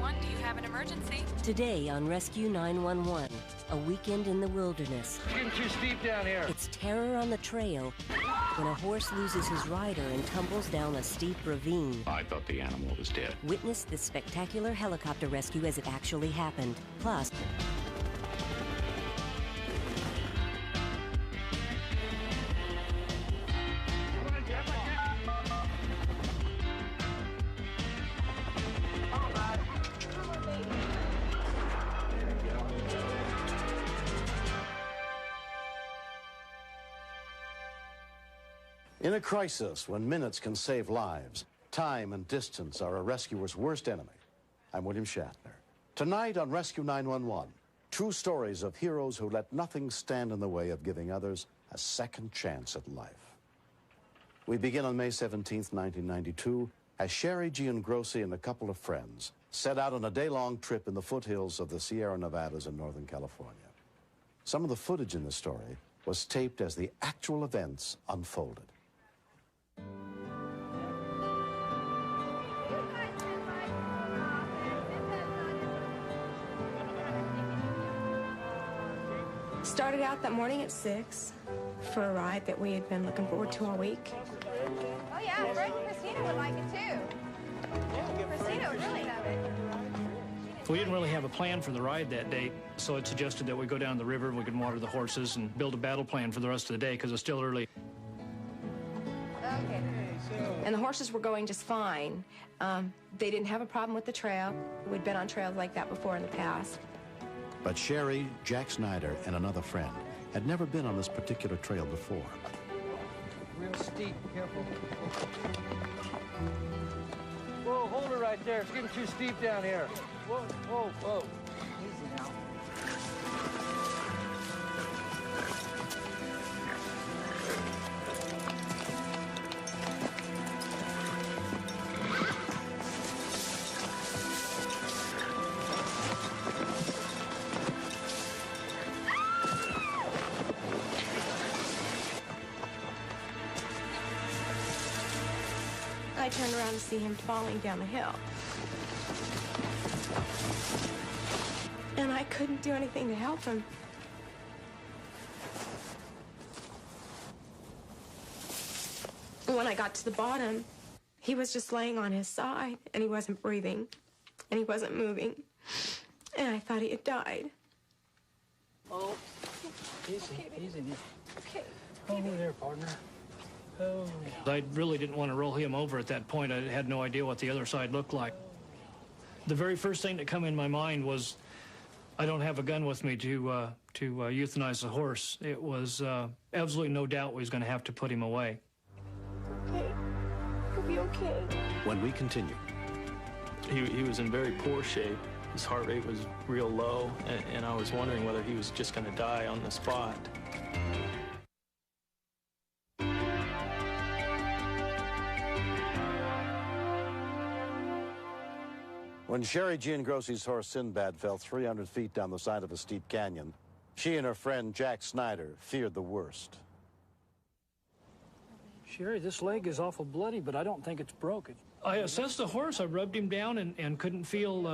911, do you have an emergency? Today on Rescue 911, a weekend in the wilderness. It's getting too steep down here. It's terror on the trail when a horse loses his rider and tumbles down a steep ravine. I thought the animal was dead. Witness this spectacular helicopter rescue as it actually happened. Plus, in a crisis, when minutes can save lives, time and distance are a rescuer's worst enemy. I'm William Shatner. Tonight on Rescue 911, true stories of heroes who let nothing stand in the way of giving others a second chance at life. We begin on May 17th, 1992, as Sherry Giangrossi and a couple of friends set out on a day-long trip in the foothills of the Sierra Nevadas in Northern California. Some of the footage in the story was taped as the actual events unfolded. Started out that morning at 6 for a ride that we had been looking forward to all week. Oh yeah, Fred and Christina would like it too. Christina would really love it. We didn't really have a plan for the ride that day, so it suggested that we go down the river and we could water the horses and build a battle plan for the rest of the day because it's still early. Okay. And the horses were going just fine. They didn't have a problem with the trail. We'd been on trails like that before in the past. But Sherry, Jack Snyder, and another friend had never been on this particular trail before. Real steep, careful. Whoa, hold it right there. It's getting too steep down here. Whoa, whoa, whoa. Easy now. I turned around to see him falling down the hill. And I couldn't do anything to help him. When I got to the bottom, he was just laying on his side, and he wasn't breathing, and he wasn't moving. And I thought he had died. Oh, easy, easy. Okay. Over there, partner. Oh. I really didn't want to roll him over at that point. I had no idea what the other side looked like. The very first thing that come in my mind was, I don't have a gun with me to euthanize the horse. It was absolutely no doubt we was going to have to put him away. Okay. He'll be okay. When we continue. He was in very poor shape. His heart rate was real low, and I was wondering whether he was just going to die on the spot. When Sherry Giangrossi's horse Sinbad fell 300 feet down the side of a steep canyon, she and her friend Jack Snyder feared the worst. Sherry, this leg is awful bloody, but I don't think it's broken. I assessed the horse. I rubbed him down and couldn't feel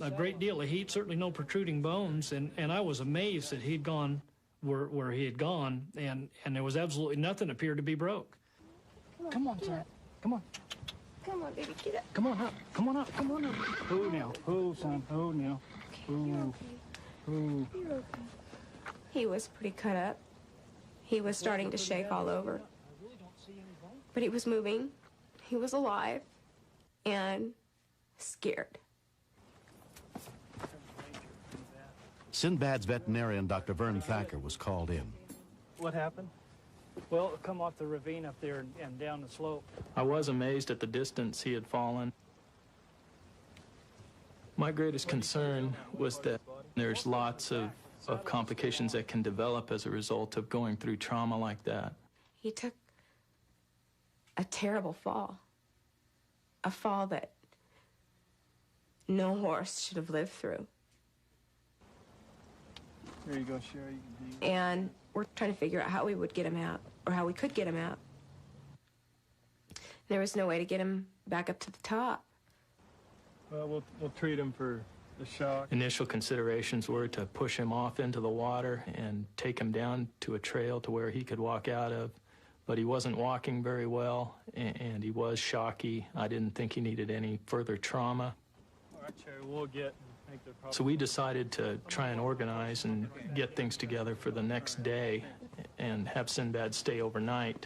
a great deal of heat, certainly no protruding bones, and I was amazed that he'd gone where he had gone, and there was absolutely nothing appeared to be broke. Come on, son. Come on. Come on, baby, get up. Come on up. Come on up. Come on up. Oh, now. Oh, son. Oh, now. Oh. Oh. You're okay. He was pretty cut up. He was starting to shake all over. But he was moving. He was alive. And scared. Sinbad's veterinarian, Dr. Vern Thacker, was called in. What happened? Well, come off the ravine up there and down the slope. I was amazed at the distance he had fallen. My greatest concern was that there's lots of complications that can develop as a result of going through trauma like that. He took a terrible fall. A fall that no horse should have lived through. There you go, Sherry. And we're trying to figure out how we would get him out, or how we could get him out. There was no way to get him back up to the top. Well, we'll treat him for the shock. Initial considerations were to push him off into the water and take him down to a trail to where he could walk out of. But he wasn't walking very well, and he was shocky. I didn't think he needed any further trauma. All right, Cherry, we'll get... So we decided to try and organize and get things together for the next day and have Sinbad stay overnight.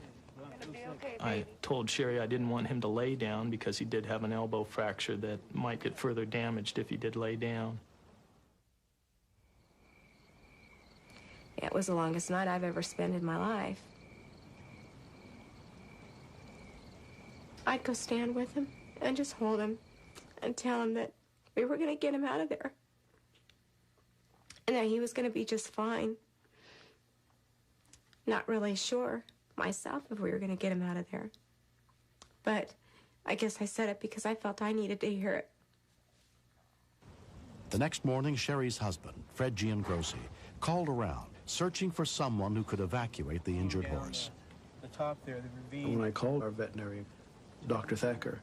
I told Sherry I didn't want him to lay down because he did have an elbow fracture that might get further damaged if he did lay down. It was the longest night I've ever spent in my life. I'd go stand with him and just hold him and tell him that we were going to get him out of there and that he was going to be just fine. Not really sure myself if we were going to get him out of there. But I guess I said it because I felt I needed to hear it. The next morning, Sherry's husband, Fred Giangrossi, called around, searching for someone who could evacuate the injured horse. The top there, the ravine. When I called our veterinary, Dr. Thacker,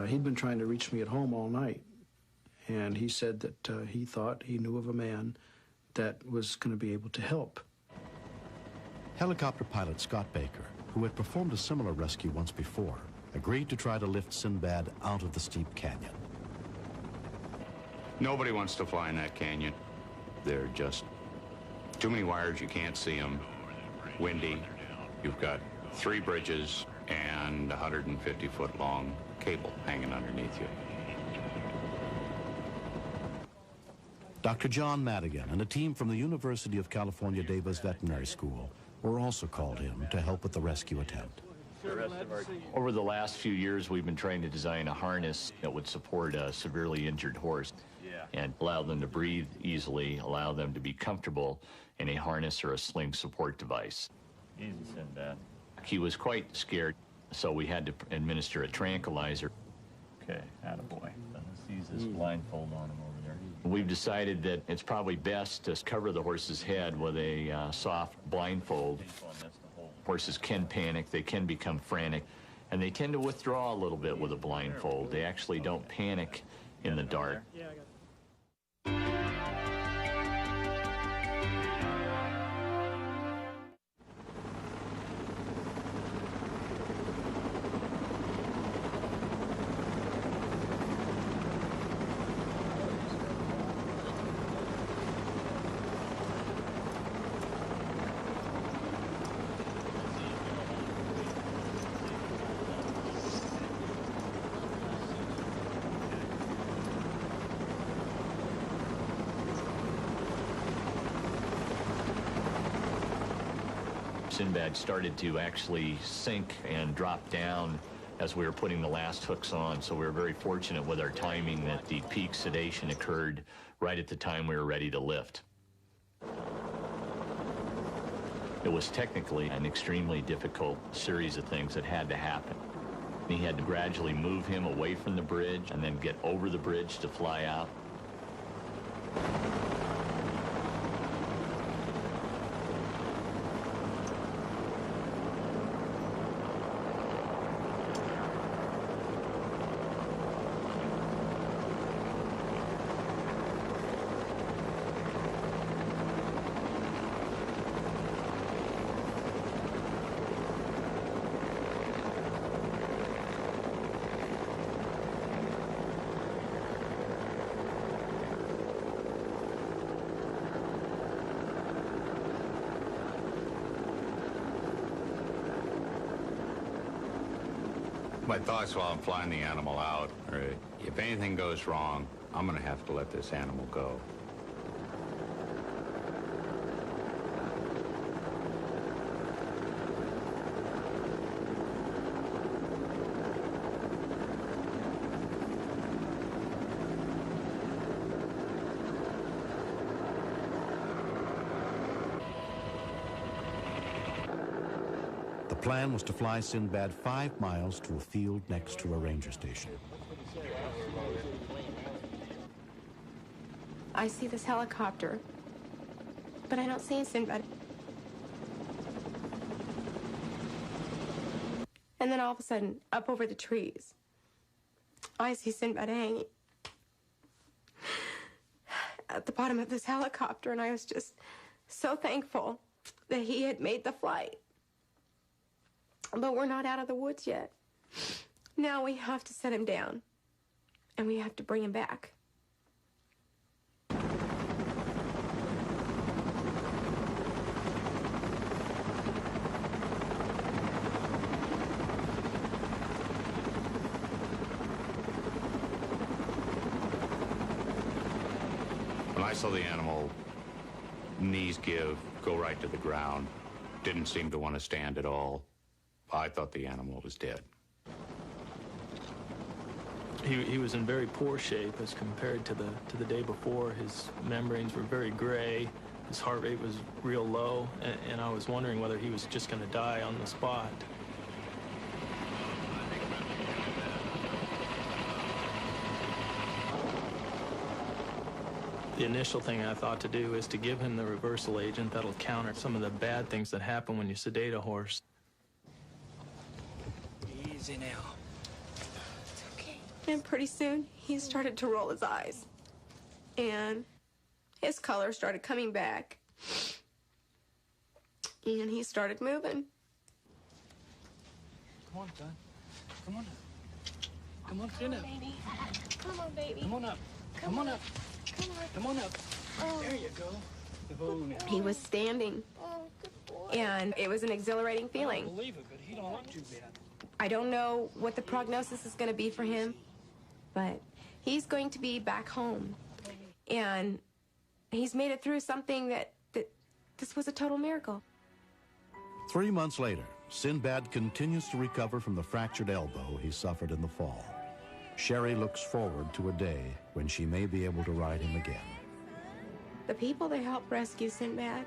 he'd been trying to reach me at home all night. And he said that he thought he knew of a man that was going to be able to help. Helicopter pilot Scott Baker, who had performed a similar rescue once before, agreed to try to lift Sinbad out of the steep canyon. Nobody wants to fly in that canyon. There are just too many wires, you can't see them. Windy. You've got 3 bridges and a 150-foot long cable hanging underneath you. Dr. John Madigan and a team from the University of California Davis Veterinary School were also called in to help with the rescue attempt. Over the last few years, we've been trying to design a harness that would support a severely injured horse and allow them to breathe easily, allow them to be comfortable in a harness or a sling support device. Easy, Sinbad. He was quite scared, so we had to administer a tranquilizer. Okay, attaboy. Let's use this blindfold on him over there. We've decided that it's probably best to cover the horse's head with a soft blindfold. Horses can panic, they can become frantic, and they tend to withdraw a little bit with a blindfold. They actually don't panic in the dark. Sinbad started to actually sink and drop down as we were putting the last hooks on, so we were very fortunate with our timing that the peak sedation occurred right at the time we were ready to lift. It was technically an extremely difficult series of things that had to happen. He had to gradually move him away from the bridge and then get over the bridge to fly out. My thoughts while I'm flying the animal out are, if anything goes wrong, I'm going to have to let this animal go. The plan was to fly Sinbad 5 miles to a field next to a ranger station. I see this helicopter, but I don't see Sinbad. And then all of a sudden, up over the trees, I see Sinbad hanging. at the bottom of this helicopter, and I was just so thankful that he had made the flight. But we're not out of the woods yet. Now we have to set him down, and we have to bring him back. When I saw the animal, knees give, go right to the ground, didn't seem to want to stand at all, I thought the animal was dead. He was in very poor shape as compared to the day before. His membranes were very gray. His heart rate was real low, and I was wondering whether he was just going to die on the spot. The initial thing I thought to do is to give him the reversal agent that'll counter some of the bad things that happen when you sedate a horse. Easy now. It's okay. And pretty soon, he started to roll his eyes. And his color started coming back. And he started moving. Come on, son. Come on up. Come on, sit up. Baby. Come on, baby. Come on up. Come on up. Come on up. There you go. Oh, now. He was standing. And it was an exhilarating I feeling. don't believe it, but he don't look too bad. I don't know what the prognosis is going to be for him, but he's going to be back home. And he's made it through something that this was a total miracle. 3 months later, Sinbad continues to recover from the fractured elbow he suffered in the fall. Sherry looks forward to a day when she may be able to ride him again. The people that helped rescue Sinbad,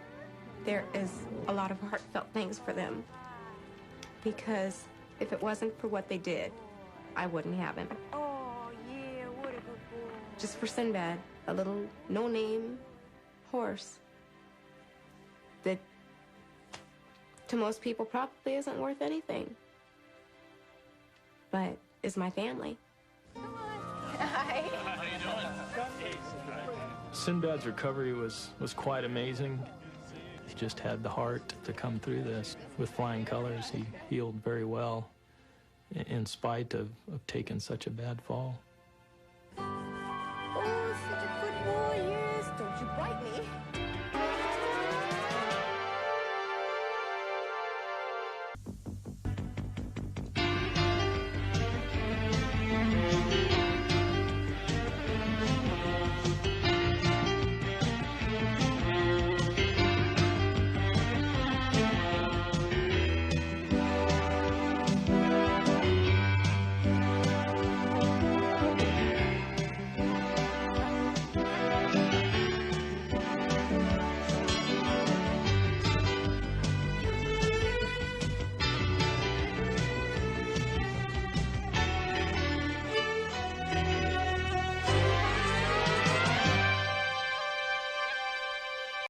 there is a lot of heartfelt things for them. Because if it wasn't for what they did, I wouldn't have him. Oh, yeah, what a good boy. Just for Sinbad, a little no-name horse that to most people probably isn't worth anything, but is my family. Hi. Sinbad's recovery was quite amazing. He just had the heart to come through this with flying colors. He healed very well in spite of taking such a bad fall.